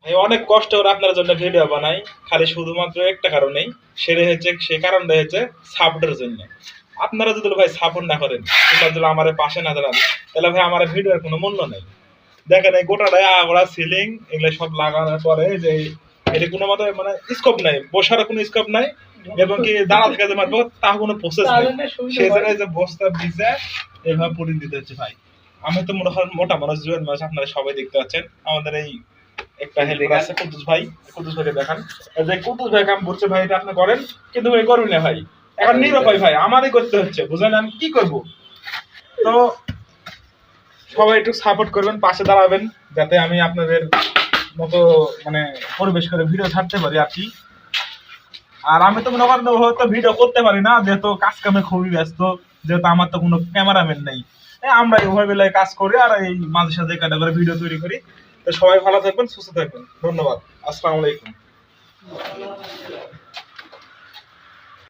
ভাই অনেক কষ্ট করে আপনার জন্য ভিডিও বানাই, খালি শুধুমাত্র একটা কারণেই, সেটা হচ্ছে সে কারণটা হচ্ছে সাপোর্টের জন্য। আপনারা যদি ভাই সাপোর্ট না করেন কিংবা যদি আমার পাশে না দাঁড়ান, তাহলে ভাই আমার ভিডিওর কোনো মূল্য নেই। দেখেন এই গোটাটাই আগড়া সিলিং এগুলো সব লাগানোর পরে যে এটা কোনো মতো মানে স্কোপ নাই, বসার কোনো স্কোপ নাই, এবং কি দাঁড়া থেকে যে মারবো তা কোনো প্রসেস নেই। সেই জায়গায় যে বস্তা ভিজে এভাবে পড়ে দিতে হচ্ছে ভাই। আমি তো মোটা মানুষ, জুয়েল মানুষ, আপনারা সবাই দেখতে পাচ্ছেন। আমাদের এই একটা হেল্পার আছে কুদ্দুস ভাই, কুদ্দুস ভাইকে দেখান। এই যে কুদ্দুস ভাই কাম করছে ভাই, এটা আপনি করেন, কিন্তু ভাই করবেন না ভাই। এখন নিরুপায় ভাই, আমারই করতে হচ্ছে, বুঝলেন আমি কি করব। তো সবাই একটু সাপোর্ট করবেন, পাশে দাঁড়াবেন, যাতে আমি আপনাদের মতো মানে পরিবেশ করে ভিডিও ছাড়তে পারি আর কি। আর আমি তো মনে করেন হয়তো ভিডিও করতে পারি না, যেহেতু কাজ কামে খুবই ব্যস্ত, যেহেতু আমার তো কোনো ক্যামেরাম্যান নেই। আমরা ওইভাবে কাজ করি আর এই মাঝে সাঝে কাটা করে ভিডিও তৈরি করি। তো সবাই ভালো থাকবেন, সুস্থ থাকবেন, ধন্যবাদ, আসসালামু আলাইকুম।